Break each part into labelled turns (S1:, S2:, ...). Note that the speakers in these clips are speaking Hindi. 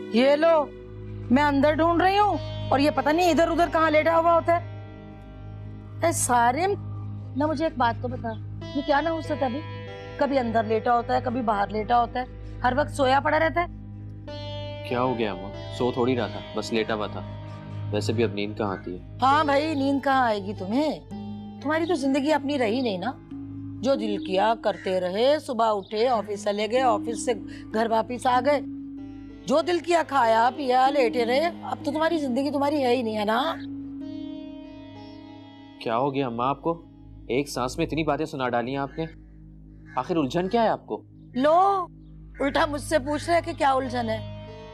S1: ये लो, मैं अंदर ढूंढ रही हूँ और ये पता नहीं इधर उधर कहाँ लेटा हुआ होता है। सारिम ना, मुझे एक बात तो बता, ये क्या ना उससे तभी कभी अंदर लेटा होता है, कभी बाहर लेटा होता है, हर वक्त सोया पड़ा रहता है।
S2: क्या हो गया अम्मा? सो थोड़ी रहा था, बस लेटा हुआ था। वैसे भी अब नींद कहाँ आती है?
S1: हाँ भाई, नींद कहाँ आएगी तुम्हें? तुम्हारी तो जिंदगी अपनी रही नहीं ना। जो दिल किया करते रहे, सुबह उठे ऑफिस चले गए, ऑफिस से घर वापिस आ गए, जो दिल किया खाया पिया लेटे रहे। अब तो तुम्हारी जिंदगी तुम्हारी है ही नहीं, है ना?
S2: क्या हो गया अम्मा आपको? एक सांस में इतनी बातें सुना डाली हैं आपने। आखिर उलझन क्या है आपको?
S1: लो, उल्टा मुझसे पूछ रहे कि क्या उलझन है।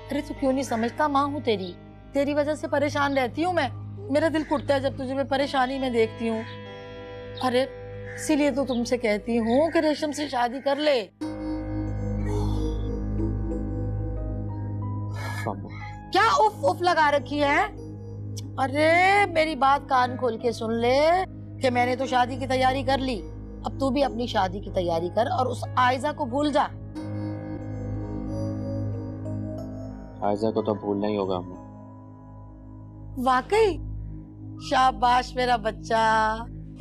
S1: अरे तू क्यों नहीं समझता, माँ हूँ तेरी वजह से परेशान रहती हूँ मैं। मेरा दिल कुटता है जब तुझे मैं परेशानी में देखती हूँ। अरे इसीलिए तो तुमसे कहती हूँ कि रेशम से शादी कर ले। क्या उफ उफ लगा रखी है? अरे मेरी बात कान खोल के सुन ले कि मैंने तो शादी की तैयारी कर ली। अब तू भी अपनी शादी की तैयारी कर और उस आयजा को भूल जा।
S2: आयजा को तो भूलना ही होगा अम्मा।
S1: वाकई? शाबाश मेरा बच्चा,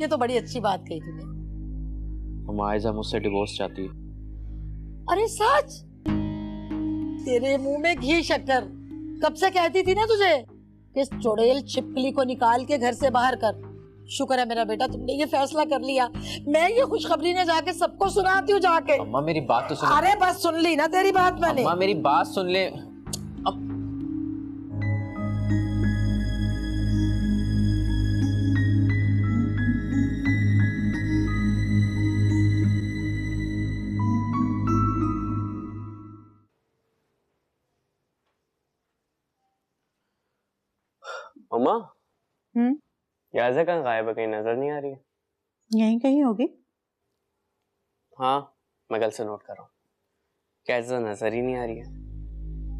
S1: ये तो बड़ी अच्छी बात कही तूने।
S2: अम्मा आयजा मुझसे डिवोर्स चाहती है।
S1: अरे सच? तेरे मुंह में घी शक्कर। कब से कहती थी ना तुझे कि इस चुड़ैल छिपकली को निकाल के घर से बाहर कर। शुक्र है मेरा बेटा तुमने ये फैसला कर लिया। मैं ये खुशखबरी ने जाके सबको सुनाती हूँ जाके।
S2: अम्मा मेरी बात तो सुन।
S1: अरे बस सुन ली ना तेरी बात मैंने।
S2: अम्मा मेरी बात सुन ले। अम्मा याज़ा कहाँ गायब है? कहीं नजर नहीं आ रही है।
S3: यहीं कहीं होगी।
S2: हाँ मैं कल से नोट कर रहा हूँ। क्या याज़ा नजर ही नहीं आ रही है?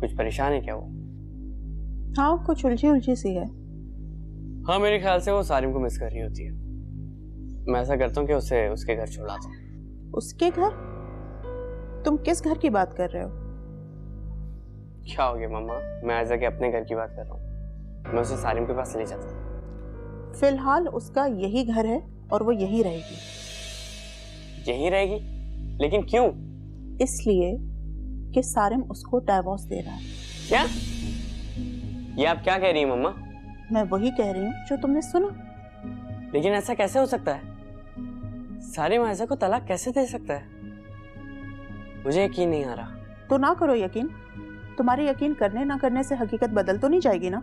S2: कुछ परेशान है क्या वो?
S3: हाँ कुछ उलझी उलझी सी है।
S2: हाँ मेरे ख्याल से वो सारिम को मिस कर रही होती है। मैं ऐसा करता हूँ कि उसे उसके घर छोड़ा दूँ।
S3: उसके घर? तुम किस घर की बात कर रहे हो?
S2: क्या हो गया मम्मा? मैं याज़ा के अपने घर की बात कर रहा हूँ। मैं उसे सारिम के पास ले जाता हूँ।
S3: फिलहाल उसका यही घर है और वो यही रहेगी।
S2: यही रहेगी? लेकिन क्यों?
S3: इसलिए कि सारिम उसको डाइवोर्स दे रहा है।
S2: क्या? ये आप क्या कह रही हैं मम्मा?
S3: मैं वही कह रही हूँ जो तुमने सुना।
S2: लेकिन ऐसा कैसे हो सकता है? सारिम आयजा को तलाक कैसे दे सकता है? मुझे यकीन नहीं आ रहा।
S3: तो ना करो यकीन। तुम्हारे यकीन करने ना करने से हकीकत बदल तो नहीं जाएगी ना।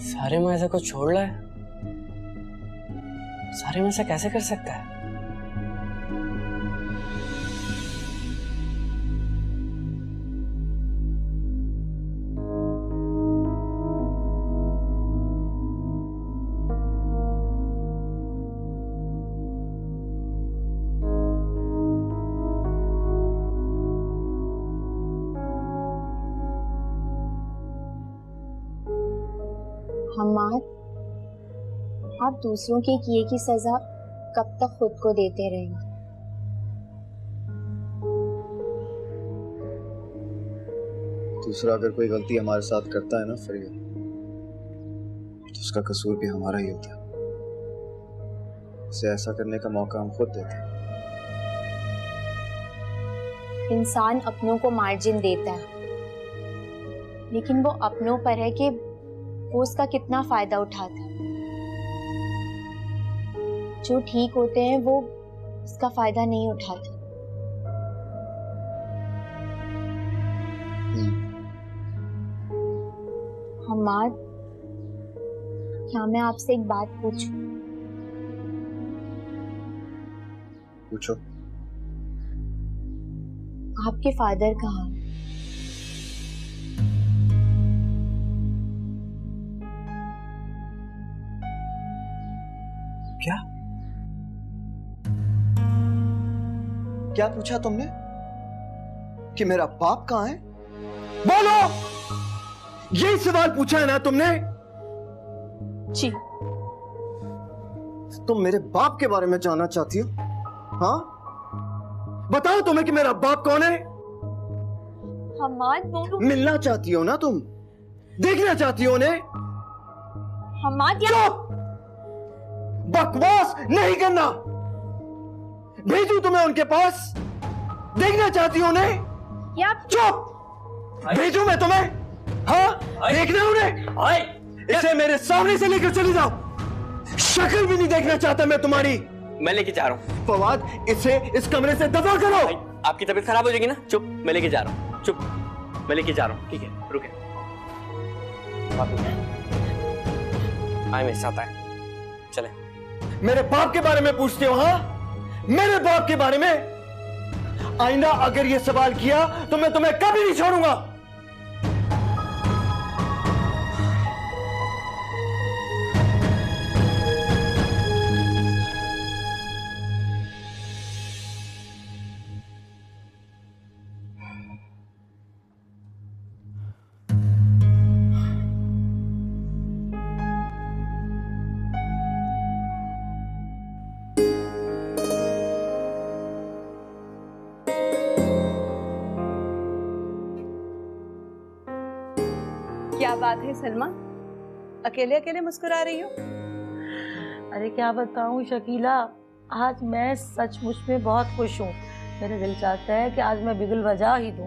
S2: सारिम आयजा को छोड़ रहा है? सारिम ऐसा कैसे कर सकता है?
S4: हम्माद, आप दूसरों के किए की सजा कब तक खुद को देते रहेंगे?
S5: दूसरा अगर कोई गलती हमारे साथ करता है ना फरीदा, तो उसका कसूर भी हमारा ही होता है। उसे ऐसा करने का मौका हम खुद देते हैं।
S4: इंसान अपनों को मार्जिन देता है, लेकिन वो अपनों पर है कि वो उसका कितना फायदा उठाता है। जो ठीक होते हैं वो उसका फायदा नहीं उठाते। हम्माद, क्या मैं आपसे एक बात पूछूं?
S5: पूछो।
S4: आपके फादर कहाँ हैं?
S5: क्या? क्या पूछा तुमने? कि मेरा बाप कहाँ है? बोलो! यही सवाल पूछा है ना तुमने?
S3: जी।
S5: तुम मेरे बाप के बारे में जानना चाहती हो? हाँ, बताओ तुम्हें कि मेरा बाप कौन है?
S4: हमाद दोनों
S5: मिलना चाहती हो ना तुम? देखना चाहती हो उन्हें?
S4: हमाद या
S5: चुप! बकवास नहीं करना। भेजू तुम्हें उनके पास? देखना चाहती हो उन्हें?
S4: या
S5: चुप! भेजू मैं तुम्हें? हाँ, देखना उन्हें? इसे मेरे सामने से लेकर चली जाओ। शक्ल भी नहीं देखना चाहता मैं तुम्हारी।
S2: मैं लेके जा रहा हूँ।
S5: फवाद, इसे इस कमरे से दफा करो।
S2: आपकी तबीयत खराब हो जाएगी ना। चुप, मैं लेके जा रहा हूँ। चुप, मैं लेके जा रहा हूँ। ठीक है, रुके। आए मेरे साथ आए, चले।
S5: मेरे बाप के बारे में पूछते हो? हाँ, मेरे बाप के बारे में? आइंदा अगर ये सवाल किया तो मैं तुम्हें कभी नहीं छोड़ूंगा।
S3: क्या बात है सलमा, अकेले अकेले मुस्कुरा रही हो?
S1: अरे क्या बताऊं शकीला, आज मैं सचमुच में बहुत खुश हूँ। मेरा दिल चाहता है कि आज मैं बिगुल बजा ही दूं।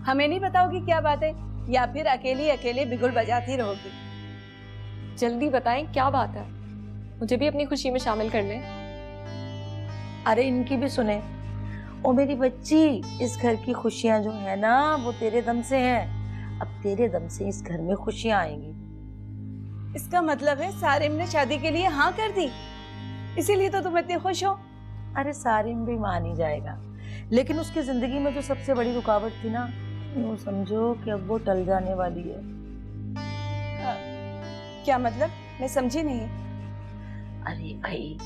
S3: हमें नहीं बताओगी क्या बात है, या फिर अकेली अकेले बिगुल बजाती रहोगी?
S6: जल्दी बताएं क्या बात है, मुझे भी अपनी खुशी में शामिल कर लें।
S1: अरे इनकी भी सुने। ओ मेरी बच्ची, इस घर की खुशियां जो है ना वो तेरे दम से हैं। अब तेरे दम से इस घर में खुशियां आएंगी।
S3: इसका मतलब है सारिम ने शादी के लिए हाँ कर दी, इसीलिए तो तुम इतने खुश हो।
S1: अरे सारिम भी मान ही जाएगा, लेकिन उसकी जिंदगी में जो सबसे बड़ी रुकावट थी ना, वो समझो कि अब वो टल जाने वाली है।
S3: क्या मतलब, मैं समझी नहीं।
S1: अरे भाई,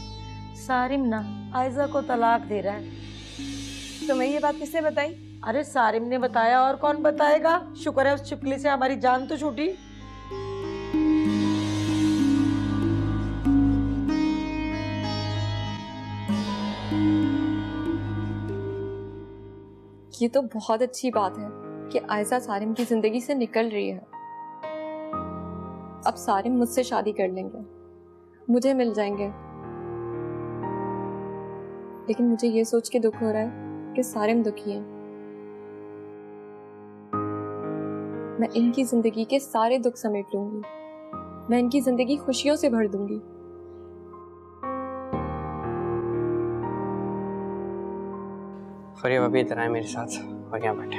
S1: सारिम ना आयजा को तलाक दे रहा है।
S3: तुम्हें ये बात किसने बताई?
S1: अरे सारिम ने बताया, और कौन बताएगा। शुक्र है उस छिपकली से हमारी जान तो छूटी।
S6: ये तो बहुत अच्छी बात है कि आयशा सारिम की जिंदगी से निकल रही है। अब सारिम मुझसे शादी कर लेंगे, मुझे मिल जाएंगे। लेकिन मुझे ये सोच के दुख हो रहा है कि सारिम दुखी है। मैं इनकी जिंदगी के सारे दुख समेट लूंगी, मैं इनकी जिंदगी खुशियों से भर दूंगी।
S2: फरिया भाभी इधर आए मेरे साथ और यहाँ बैठे।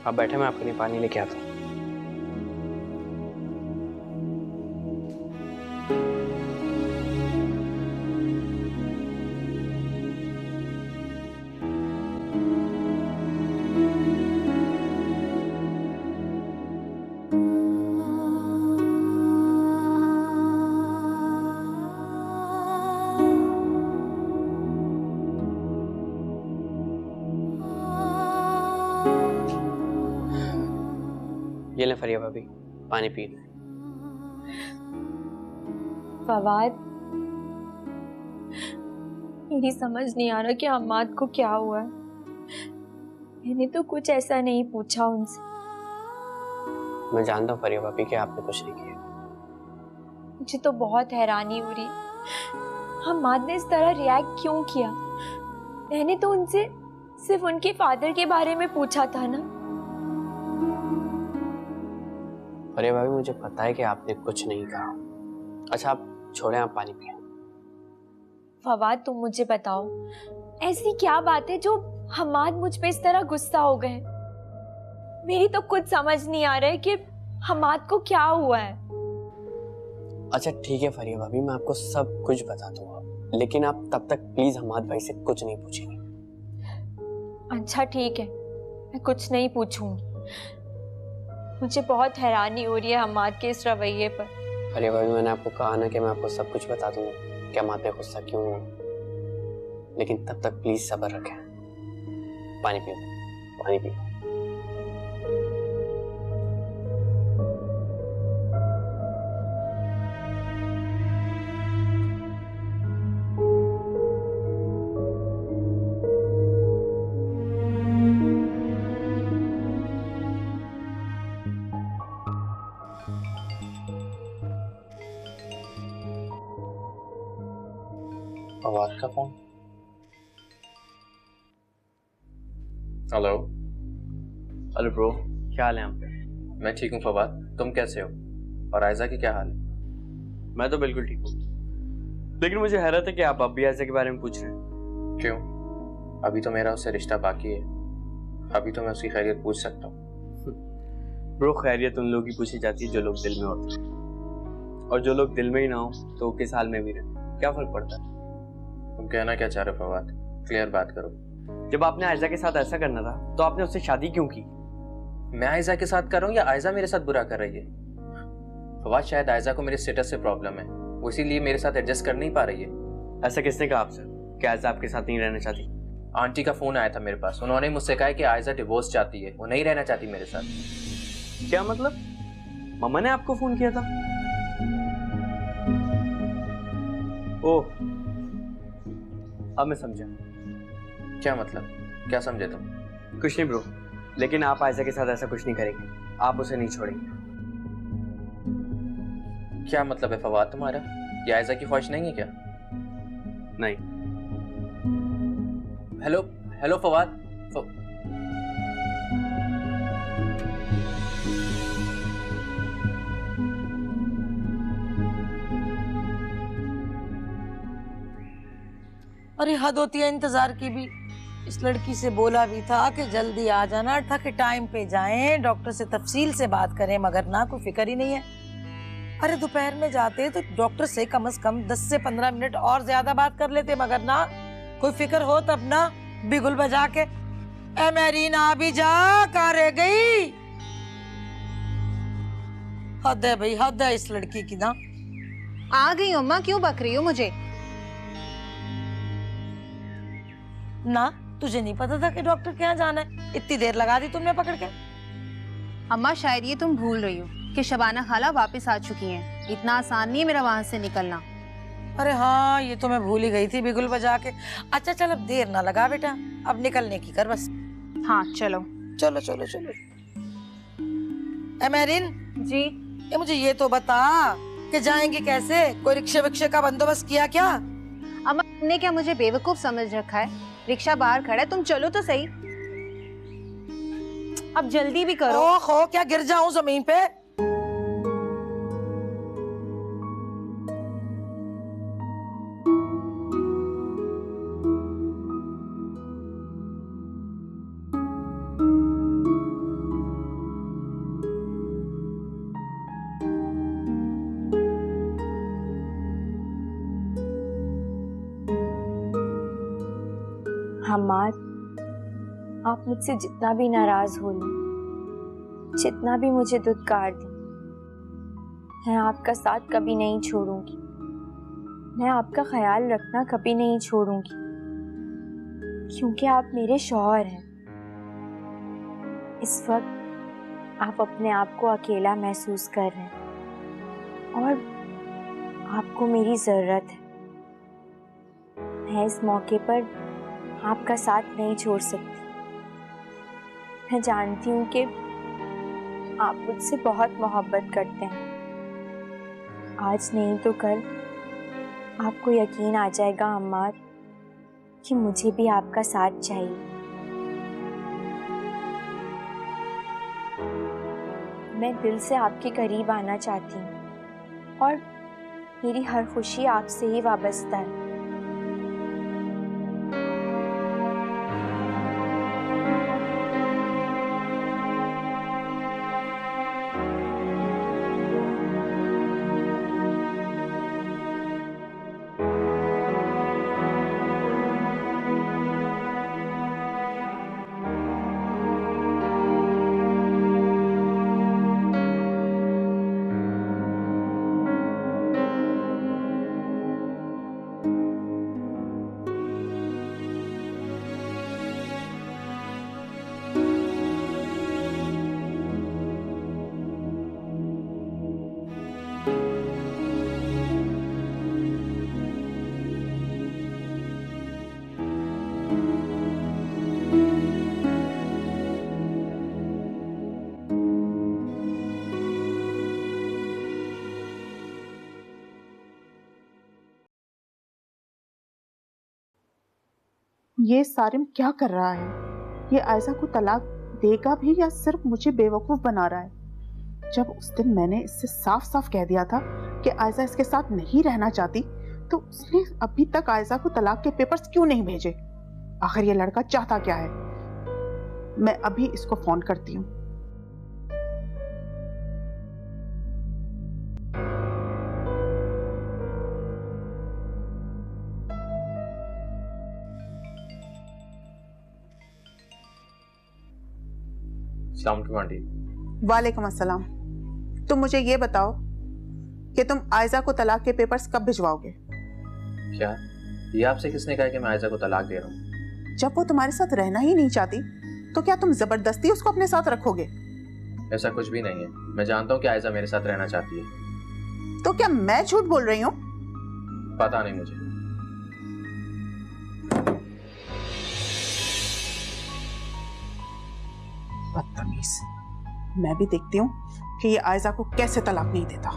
S2: आप बैठे, मैं आपके लिए पानी लेके आता हूँ। ये ले फरिया भाभी, पानी पी लें।
S4: फवाद, मेरी समझ नहीं आ रहा कि हमाद को क्या हुआ है। मैंने तो कुछ ऐसा नहीं पूछा उनसे।
S2: मैं जानता हूँ फरिया भाभी कि आपने कुछ नहीं किया।
S4: मुझे तो बहुत हैरानी हो रही, हमाद ने इस तरह रिएक्ट क्यों किया। मैंने तो उनसे सिर्फ उनके फादर के बारे में पूछा था ना।
S2: फरिया भाभी, मुझे पता है कि आपने कुछ नहीं कहा। अच्छा आप छोड़े, आप पानी पिए।
S4: फवाद, तुम मुझे बताओ, ऐसी क्या बात है जो हमाद मुझ पे इस तरह गुस्सा हो गए। मेरी तो कुछ समझ नहीं आ रहा है कि हमाद को क्या हुआ है।
S2: अच्छा ठीक है फरिया भाभी, मैं आपको सब कुछ बता दूंगा, लेकिन आप तब तक प्लीज हमाद भाई से कुछ नहीं पूछेंगे।
S4: अच्छा ठीक है, मैं कुछ नहीं पूछूंगी। मुझे बहुत हैरानी हो रही है हमाद के इस रवैये पर।
S2: फरिया भाभी, मैंने आपको कहा ना कि मैं आपको सब कुछ बता दूंगा कि हमाद पे गुस्सा क्यों हुआ, लेकिन तब तक प्लीज सब्र रखें। पानी पियो, पानी पियो। फवाद का फोन। हेलो।
S7: हेलो ब्रो, क्या हाल है आपके?
S2: मैं ठीक हूँ फवाद, तुम कैसे हो? और आयजा की क्या हाल है?
S7: मैं तो बिल्कुल ठीक हूँ, लेकिन मुझे हैरत है कि आप अब भी ऐसे के बारे में पूछ रहे हैं।
S2: क्यों? अभी तो मेरा उससे रिश्ता बाकी है, अभी तो मैं उसकी खैरियत पूछ सकता हूँ।
S7: ब्रो, खैरियत उन लोगों की पूछी जाती है जो लोग दिल में होते हैं, और जो लोग दिल में ही ना हो तो वो किस हाल में भी रहे, क्या फर्क पड़ता है?
S2: तुम कहना क्या चाह रहे हो फवाद? क्लियर बात करो।
S7: जब आपने आयजा के साथ ऐसा करना था तो आपने उससे शादी क्यों की?
S2: मैं आयजा के साथ कर रहा हूँ या आयजा मेरे साथ बुरा कर रही है? फवाद, शायद आयजा को मेरे स्टेटस से प्रॉब्लम है, वो इसीलिए मेरे साथ एडजस्ट कर नहीं पा रही है।
S7: ऐसा किसने कहा आपसे कि आयजा आपके साथ नहीं रहना चाहती?
S2: आंटी का फोन आया था मेरे पास, उन्होंने मुझसे कहा कि आयजा डिवोर्स चाहती है, वो नहीं रहना चाहती मेरे साथ।
S7: क्या मतलब? मम्मा ने आपको फोन किया था? ओह, अब मैं समझा।
S2: क्या मतलब? क्या समझे तुम?
S7: कुछ नहीं ब्रो, लेकिन आप आयजा के साथ ऐसा कुछ नहीं करेंगे, आप उसे नहीं छोड़ेंगे।
S2: क्या मतलब है फवाद तुम्हारा? ये आयजा की ख्वाहिश नहीं है क्या?
S7: नहीं।
S2: Hello hello Fawad.
S1: अरे हद होती है इंतजार की भी। इस लड़की से बोला भी था कि जल्दी आ जाना, ताकि टाइम पे जाएं, डॉक्टर से तफसील से बात करें, मगर ना, कोई फिक्र ही नहीं है। अरे दोपहर में जाते तो डॉक्टर से कम 10 से 15 मिनट और ज्यादा बात कर लेते, मगर ना, कोई फिक्र हो तब ना बिगुल बजा के ए मेरीन आ भी जा, कहाँ रह गई? हद है भाई, हद है इस लड़की की ना।
S8: आ गई अम्मा, क्यों बक रही हो मुझे?
S1: ना तुझे नहीं पता था कि डॉक्टर के यहाँ जाना है? इतनी देर लगा दी तुमने पकड़ के।
S8: अम्मा, शायद ये तुम भूल रही हो कि शबाना खाला वापस आ चुकी हैं। इतना आसान नहीं है मेरा वहां से निकलना।
S1: अरे हाँ, ये तो मैं भूल ही गई थी बिगुल बजा के। अच्छा चल, अब देर ना लगा बेटा, अब निकलने की कर बस।
S8: हाँ चलो
S1: चलो चलो चलो। ए मेरिन
S8: जी।
S1: ये मुझे ये तो बता कि जाएंगे कैसे? कोई रिक्शे विक्शे का बंदोबस्त किया क्या?
S8: अम्मा, तुमने क्या मुझे बेवकूफ समझ रखा है? रिक्शा बाहर खड़ा है, तुम चलो तो सही। अब जल्दी भी करो।
S1: ओहो, क्या गिर जाऊं जमीन पे?
S4: हमाद, आप मुझसे जितना भी नाराज हो लो, जितना भी मुझे दुत्कार दें, मैं आपका साथ कभी नहीं छोड़ूंगी। मैं आपका ख्याल रखना कभी नहीं छोड़ूंगी, क्योंकि आप मेरे शौहर हैं। इस वक्त आप अपने आप को अकेला महसूस कर रहे हैं और आपको मेरी ज़रूरत है। मैं इस मौके पर आपका साथ नहीं छोड़ सकती। मैं जानती हूँ कि आप मुझसे बहुत मोहब्बत करते हैं। आज नहीं तो कल आपको यकीन आ जाएगा अम्मार कि मुझे भी आपका साथ चाहिए। मैं दिल से आपके करीब आना चाहती हूँ और मेरी हर खुशी आपसे ही वाबस्ता है।
S9: ये सारिम क्या कर रहा है? ये आयजा को तलाक देगा भी या सिर्फ मुझे बेवकूफ बना रहा है? जब उस दिन मैंने इससे साफ साफ कह दिया था कि आयजा इसके साथ नहीं रहना चाहती, तो उसने अभी तक आयजा को तलाक के पेपर्स क्यों नहीं भेजे? आखिर ये लड़का चाहता क्या है? मैं अभी इसको फोन करती हूँ।
S10: आंटी।
S9: वालेकुम अस्सलाम। तुम मुझे ये बताओ कि तुम आयजा को तलाक के पेपर्स कब भिजवाओगे?
S10: क्या ये आपसे किसने कहा कि मैं आयजा को तलाक दे रहा हूँ?
S9: जब वो तुम्हारे साथ रहना ही नहीं चाहती, तो क्या तुम जबरदस्ती उसको अपने साथ रखोगे?
S10: ऐसा कुछ भी नहीं है। मैं जानता हूँ कि आयजा मेरे साथ रहना चाहती है।
S9: तो क्या मैं झूठ बोल रही हूँ?
S10: पता नहीं मुझे।
S9: बदतमीज। मैं भी देखती हूँ कि ये आयजा को कैसे तलाक नहीं देता।